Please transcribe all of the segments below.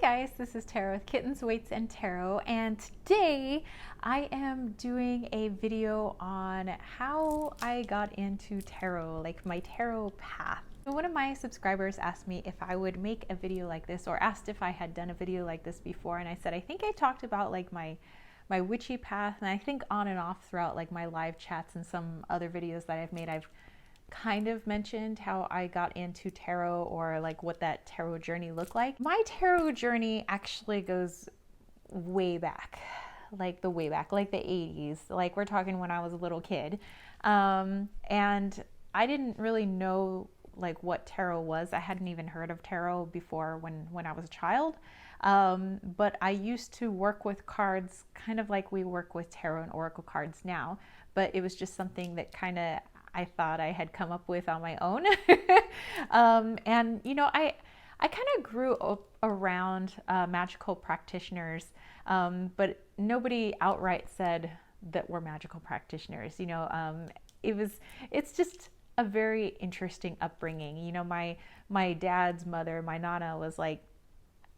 guys, this is Tarot with Kittens, Weights, and Tarot, and today I am doing a video on how I got into tarot, like my tarot path. So one of my subscribers asked me if I would make a video like this, or asked if I had done a video like this before, and I said I think I talked about like my witchy path, and I think on and off throughout like my live chats and some other videos that I've made, I've kind of mentioned how I got into tarot, or like what that tarot journey looked like. My tarot journey actually goes way back, like the way back, like the 80s. Like we're talking when I was a little kid. And I didn't really know like what tarot was. I hadn't even heard of tarot before when I was a child. But I used to work with cards kind of like we work with tarot and oracle cards now, but it was just something that kind of I thought I had come up with on my own. And you know, I kind of grew up around magical practitioners, but nobody outright said that we're magical practitioners. You know, it's just a very interesting upbringing. You know, my dad's mother, my nana, was like,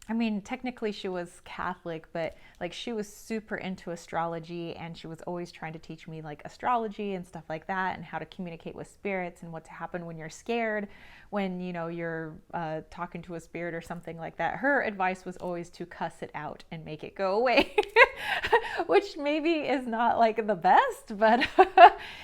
I mean, technically she was Catholic, but like she was super into astrology, and she was always trying to teach me like astrology and stuff like that, and how to communicate with spirits and what to happen when you're scared, when you know you're talking to a spirit or something like that. Her advice was always to cuss it out and make it go away, which maybe is not like the best, but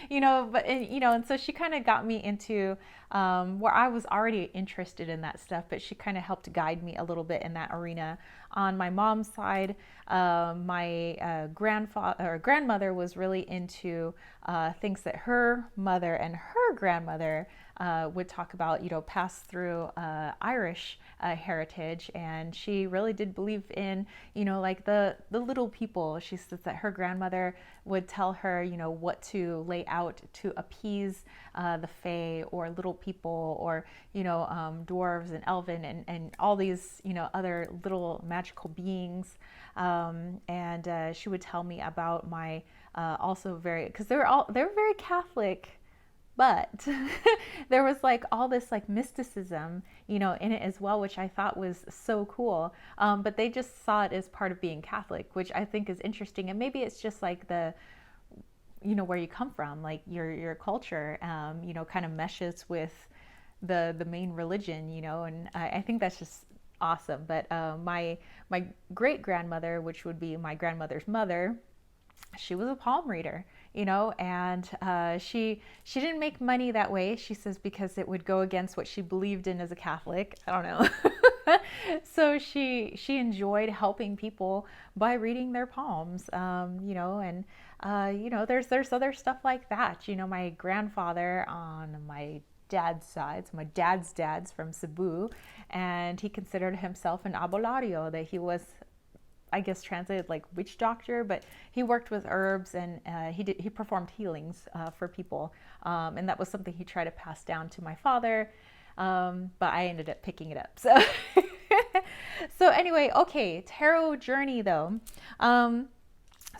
you know, and so she kind of got me into where I was already interested in that stuff, but she kind of helped guide me a little bit in that arena. On my mom's side, my grandmother was really into things that her mother and her grandmother would talk about, you know, pass through Irish heritage, and she really did believe in, you know, like the little people. She says that her grandmother would tell her, you know, what to lay out to appease the fae or little people, or you know, dwarves and elven and all these, you know, other little magical beings. And she would tell me about my also very, because they were very Catholic, but there was like all this like mysticism, you know, in it as well, which I thought was so cool. But they just saw it as part of being Catholic, which I think is interesting. And maybe it's just like the, you know, where you come from, like your culture, you know, kind of meshes with the main religion, you know, and I think that's just awesome. But my great grandmother, which would be my grandmother's mother, she was a palm reader, you know, and she didn't make money that way. She says because it would go against what she believed in as a Catholic. I don't know. So she enjoyed helping people by reading their palms, you know, and you know, there's other stuff like that. You know, my grandfather on my dad's side, so my dad's from Cebu, and he considered himself an abolario, that he was, I guess, translated like witch doctor, but he worked with herbs, and he performed healings for people, and that was something he tried to pass down to my father, but I ended up picking it up. So, so anyway, okay, tarot journey though.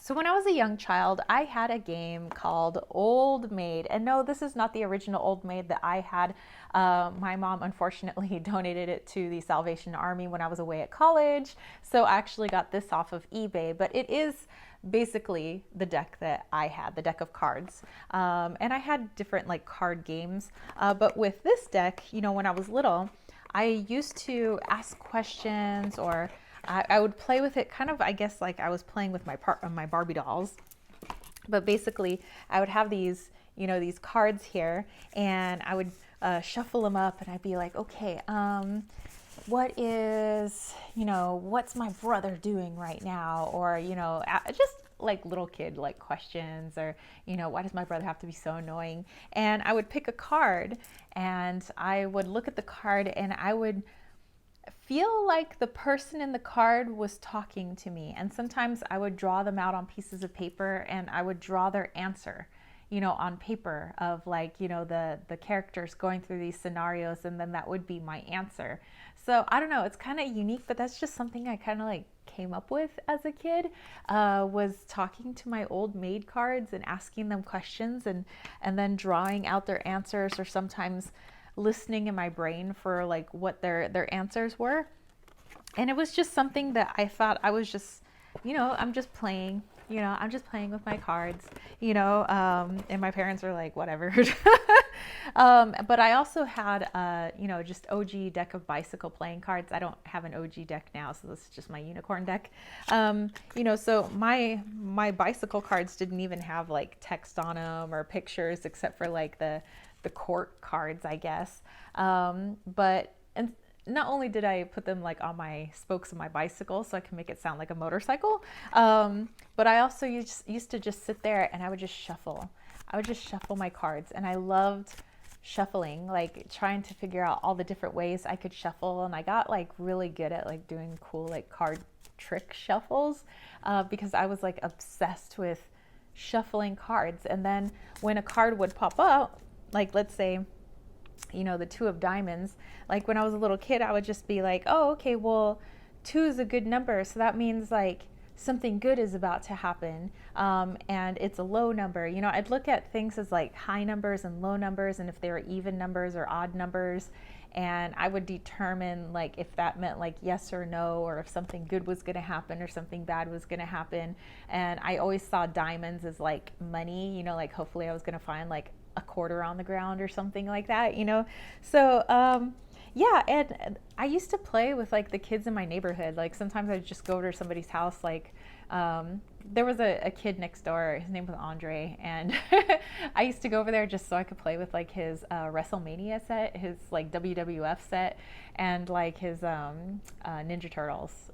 So when I was a young child, I had a game called Old Maid. And no, this is not the original Old Maid that I had. My mom, unfortunately, donated it to the Salvation Army when I was away at college. So I actually got this off of eBay. But it is basically the deck that I had, the deck of cards. And I had different like card games. But with this deck, you know, when I was little, I used to ask questions, or I would play with it kind of, I guess, like I was playing with my Barbie dolls. But basically, I would have these, you know, these cards here, and I would shuffle them up, and I'd be like, okay, what is, you know, what's my brother doing right now? Or, you know, just like little kid like questions, or, you know, why does my brother have to be so annoying? And I would pick a card, and I would look at the card, and I would feel like the person in the card was talking to me. And sometimes I would draw them out on pieces of paper, and I would draw their answer, you know, on paper, of like, you know, the characters going through these scenarios, and then that would be my answer. So I don't know, it's kind of unique, but that's just something I kind of like came up with as a kid, was talking to my old maid cards and asking them questions, and then drawing out their answers, or sometimes listening in my brain for like what their answers were. And it was just something that I thought I was just, I'm just playing, I'm just playing with my cards, and my parents were like, whatever. But I also had, just OG deck of bicycle playing cards. I don't have an OG deck now, so this is just my unicorn deck. So my bicycle cards didn't even have like text on them or pictures, except for like the court cards, I guess. But and not only did I put them like on my spokes of my bicycle so I can make it sound like a motorcycle, but I also used to just sit there and I would just shuffle. I would just shuffle my cards, and I loved shuffling, like trying to figure out all the different ways I could shuffle. And I got like really good at like doing cool like card trick shuffles because I was like obsessed with shuffling cards. And then when a card would pop up, like let's say, the two of diamonds, like when I was a little kid, I would just be like, oh, okay, well, 2 is a good number. So that means like something good is about to happen. And it's a low number. I'd look at things as like high numbers and low numbers, and if they were even numbers or odd numbers. And I would determine like if that meant like yes or no, or if something good was going to happen or something bad was going to happen. And I always saw diamonds as like money, like hopefully I was going to find like a quarter on the ground or something like that, So, yeah, and I used to play with like the kids in my neighborhood. Like sometimes I'd just go over to somebody's house. Like there was a kid next door. His name was Andre, and I used to go over there just so I could play with like his WrestleMania set, his like WWF set, and like his Ninja Turtles.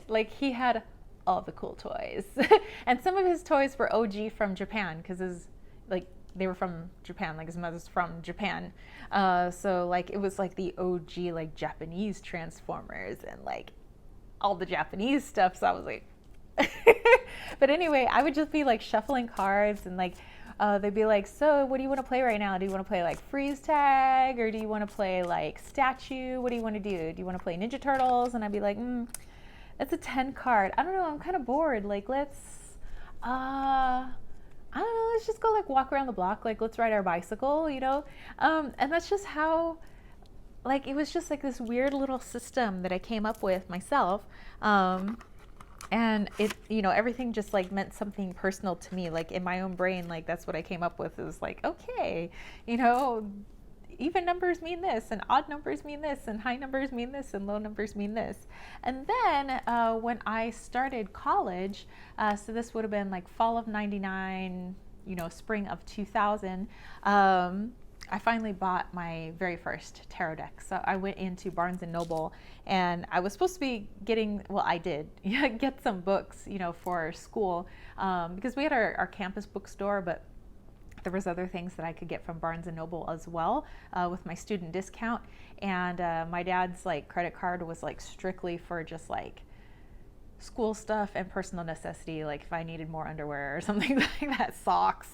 Like he had all the cool toys, and some of his toys were OG from Japan because they were from Japan, like his mother's from Japan. So like it was like the OG like Japanese Transformers and like all the Japanese stuff. So I was like, but anyway, I would just be like shuffling cards, and like they'd be like, so what do you want to play right now? Do you want to play like freeze tag, or do you want to play like statue? What do you want to do? Do you want to play Ninja Turtles? And I'd be like, that's a 10 card. I don't know. I'm kind of bored. Like I don't know, let's just go like walk around the block, like let's ride our bicycle, and that's just how, like, it was just like this weird little system that I came up with myself, and it, everything just like meant something personal to me, like in my own brain, like that's what I came up with. It was like, okay, even numbers mean this, and odd numbers mean this, and high numbers mean this, and low numbers mean this. And then when I started college, so this would have been like fall of '99, spring of 2000, I finally bought my very first tarot deck. So I went into Barnes and Noble, and I was supposed to be getting, well, I did get some books, for school, because we had our campus bookstore, but there was other things that I could get from Barnes and Noble as well, with my student discount. And my dad's like credit card was like strictly for just like school stuff and personal necessity, like if I needed more underwear or something like that, socks,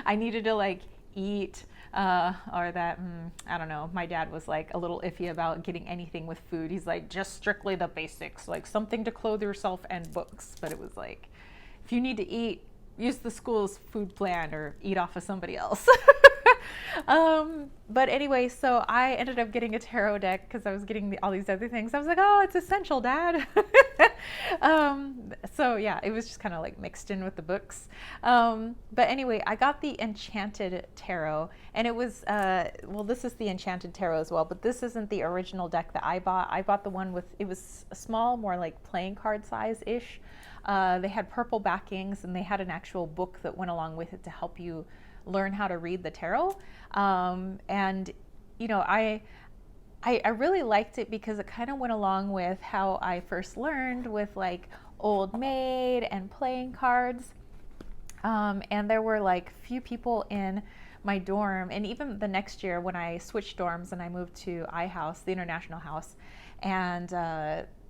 I needed to like eat, or that, I don't know. My dad was like a little iffy about getting anything with food. He's like, just strictly the basics, like something to clothe yourself and books. But it was like, if you need to eat, use the school's food plan or eat off of somebody else. But anyway, so I ended up getting a tarot deck because I was getting all these other things. I was like, oh, it's essential, Dad. So yeah, it was just kind of like mixed in with the books. But anyway, I got the Enchanted Tarot, and it was, well, this is the Enchanted Tarot as well, but this isn't the original deck that I bought. I bought the one with, it was a small, more like playing card size-ish. They had purple backings, and they had an actual book that went along with it to help you learn how to read the tarot. And I really liked it because it kind of went along with how I first learned with like Old Maid and playing cards. And there were like few people in my dorm, and even the next year when I switched dorms and I moved to iHouse, the International House, and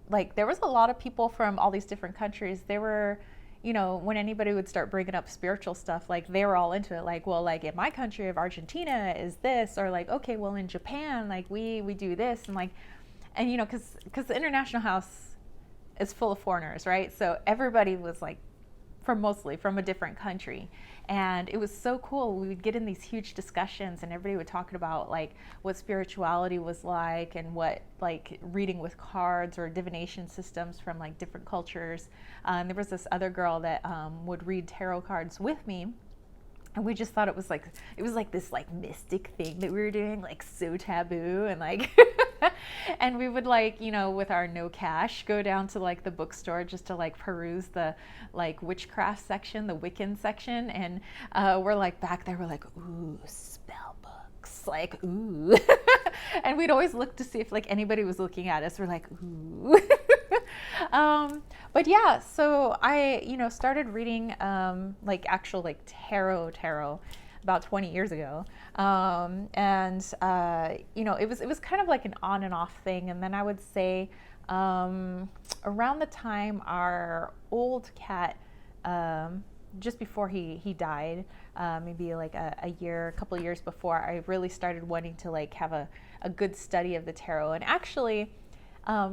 like there was a lot of people from all these different countries. They were, when anybody would start bringing up spiritual stuff, like they were all into it. Like, well, like in my country of Argentina is this, or like, okay, well in Japan, like we do this, and like, and because the International House is full of foreigners, right? So everybody was like from mostly from a different country. And it was so cool. We would get in these huge discussions and everybody would talk about like what spirituality was like and what like reading with cards or divination systems from like different cultures. And there was this other girl that would read tarot cards with me. And we just thought it was like this like mystic thing that we were doing, like so taboo, and like and we would like, you know, with our no cash go down to like the bookstore just to like peruse the like witchcraft section, the Wiccan section, and we're like back there, we're like, ooh, spell books, like ooh. And we'd always look to see if like anybody was looking at us. We're like, ooh. But yeah, so I, you know, started reading like actual like tarot about 20 years ago. And you know, it was kind of like an on and off thing. And then I would say around the time our old cat, just before he died, maybe like a couple of years before, I really started wanting to like have a good study of the tarot. And actually,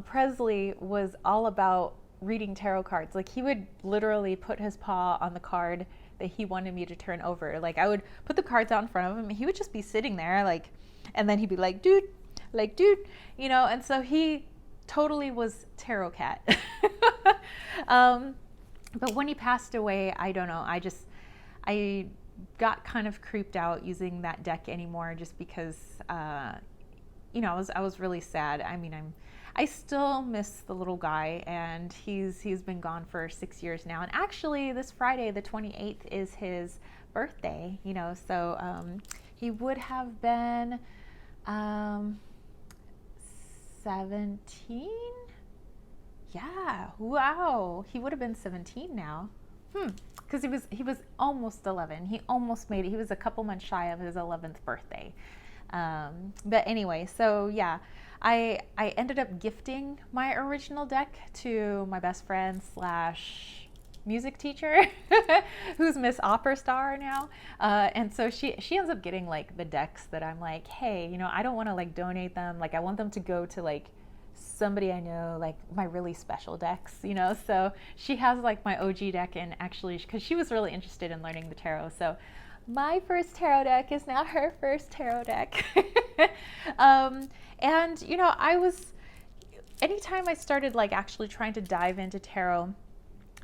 Presley was all about reading tarot cards. Like he would literally put his paw on the card that he wanted me to turn over. Like I would put the cards out in front of him and he would just be sitting there like, and then he'd be like, dude, you know, and so he totally was tarot cat. But when he passed away, I don't know, I got kind of creeped out using that deck anymore just because, you know, I was really sad. I mean, I still miss the little guy, and he's been gone for 6 years now. And actually, this Friday, the 28th, is his birthday. You know, so he would have been 17. Yeah, wow, he would have been 17 now. Because he was almost 11. He almost made it. He was a couple months shy of his 11th birthday. But anyway, so yeah, I ended up gifting my original deck to my best friend / music teacher, who's Miss Opera Star now. And so she ends up getting like the decks that I'm like, hey, you know, I don't want to like donate them. Like I want them to go to like somebody I know, like my really special decks, you know. So she has like my OG deck, and actually, because she was really interested in learning the tarot, so my first tarot deck is now her first tarot deck. And you know, anytime I started like actually trying to dive into tarot,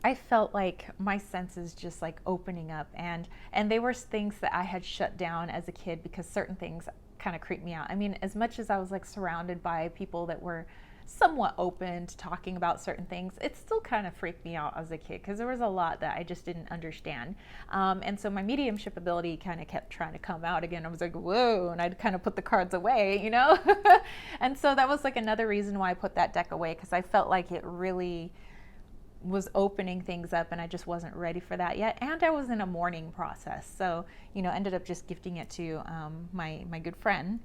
I felt like my senses just like opening up, and they were things that I had shut down as a kid because certain things kind of creeped me out. I mean, as much as I was like surrounded by people that were somewhat open to talking about certain things, it still kind of freaked me out as a kid because there was a lot that I just didn't understand. And so my mediumship ability kind of kept trying to come out again. I was like, whoa, and I'd kind of put the cards away, you know? And so that was like another reason why I put that deck away, because I felt like it really was opening things up and I just wasn't ready for that yet. And I was in a mourning process. So, you know, ended up just gifting it to my good friend.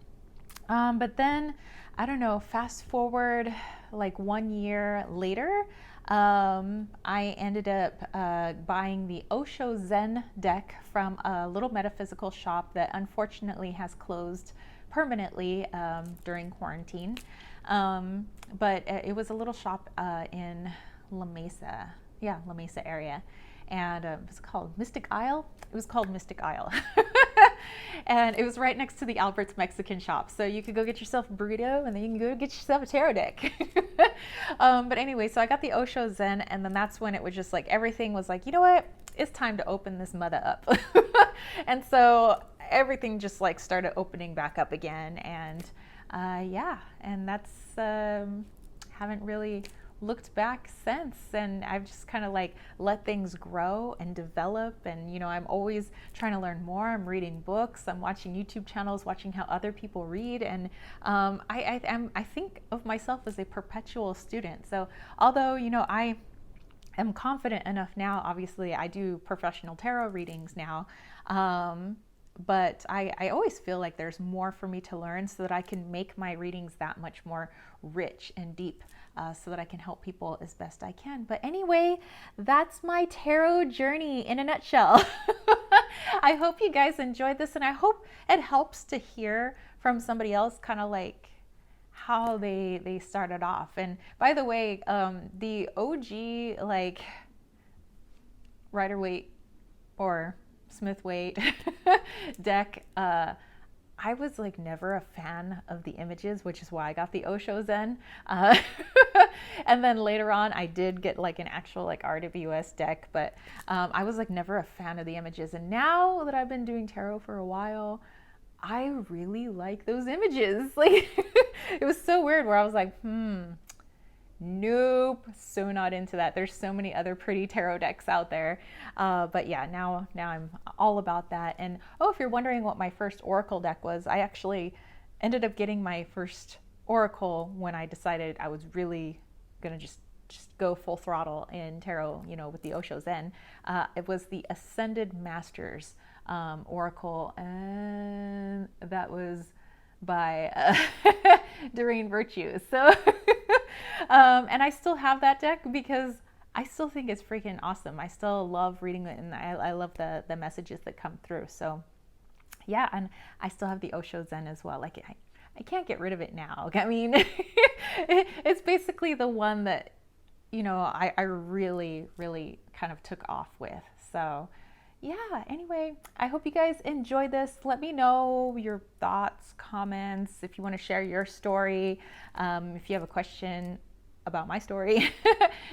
But then, I don't know, fast forward like 1 year later, I ended up buying the Osho Zen deck from a little metaphysical shop that unfortunately has closed permanently during quarantine. But it was a little shop in La Mesa area. And it was called Mystic Isle. It was called Mystic Isle. And it was right next to the Albert's Mexican shop. So you could go get yourself a burrito and then you can go get yourself a tarot deck. But anyway, so I got the Osho Zen, and then that's when it was just like, everything was like, you know what? It's time to open this mother up. And so everything just like started opening back up again. And yeah, and that's, haven't really looked back since, and I've just kind of like let things grow and develop, and you know, I'm always trying to learn more. I'm reading books, I'm watching YouTube channels, watching how other people read, and I think of myself as a perpetual student. So although, you know, I am confident enough now, obviously I do professional tarot readings now, but I always feel like there's more for me to learn so that I can make my readings that much more rich and deep, so that I can help people as best I can. But anyway, that's my tarot journey in a nutshell. I hope you guys enjoyed this, and I hope it helps to hear from somebody else kind of like how they started off. And by the way, the OG like Rider-Waite or Smith-Waite deck, I was like never a fan of the images, which is why I got the Osho Zen. And then later on, I did get like an actual like RWS deck, but I was like never a fan of the images. And now that I've been doing tarot for a while, I really like those images. Like it was so weird where I was like, nope, so not into that. There's so many other pretty tarot decks out there. But yeah, now I'm all about that. And oh, if you're wondering what my first Oracle deck was, I actually ended up getting my first Oracle when I decided I was really gonna just go full throttle in tarot, you know, with the Osho Zen. It was the Ascended Masters Oracle, and that was by Doreen Virtue. So and I still have that deck because I still think it's freaking awesome. I still love reading it, and I love the messages that come through. So yeah, and I still have the Osho Zen as well. Like I can't get rid of it now. I mean, it's basically the one that, you know, I really kind of took off with. So yeah, anyway, I hope you guys enjoyed this. Let me know your thoughts, comments, if you want to share your story, if you have a question about my story,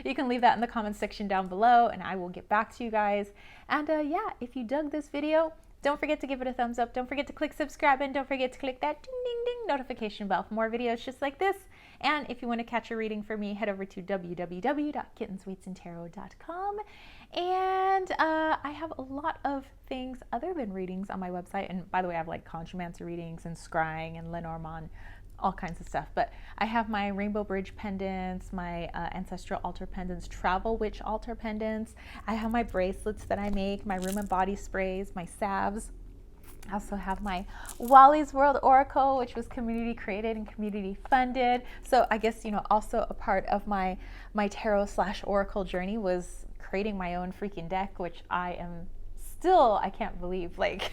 you can leave that in the comments section down below and I will get back to you guys. And yeah, if you dug this video, don't forget to give it a thumbs up. Don't forget to click subscribe, and don't forget to click that ding ding ding notification bell for more videos just like this. And if you want to catch a reading from me, head over to www.kittenswaitsandtarot.com. And I have a lot of things other than readings on my website. And by the way, I have like conjumancer readings and scrying and Lenormand, all kinds of stuff. But I have my Rainbow Bridge pendants, my ancestral altar pendants, travel witch altar pendants. I have my bracelets that I make, my room and body sprays, my salves. I also have my Wally's World Oracle, which was community created and community funded. So I guess, you know, also a part of my tarot/oracle journey was creating my own freaking deck, which I can't believe, like,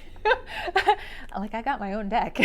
like I got my own deck.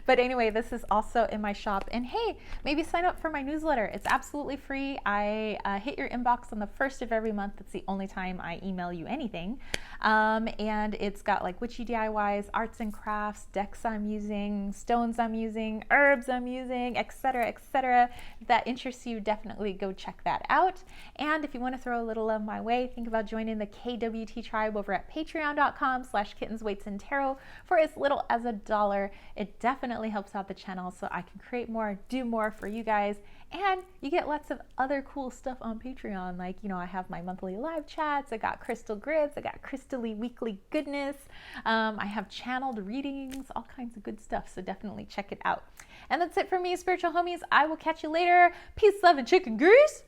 But anyway, this is also in my shop, and hey, maybe sign up for my newsletter. It's absolutely free. I hit your inbox on the 1st of every month. That's the only time I email you anything. And it's got like witchy DIYs, arts and crafts, decks I'm using, stones I'm using, herbs I'm using, etc., etc. If that interests you, definitely go check that out. And if you want to throw a little love my way, think about joining the KWT tribe over at patreon.com/kittenswaitsandtarot for as little as $1. It definitely helps out the channel so I can create more, do more for you guys. And you get lots of other cool stuff on Patreon. Like, you know, I have my monthly live chats, I got crystal grids, I got crystally weekly goodness. I have channeled readings, all kinds of good stuff. So definitely check it out. And that's it for me, spiritual homies. I will catch you later. Peace, love, and chicken grease.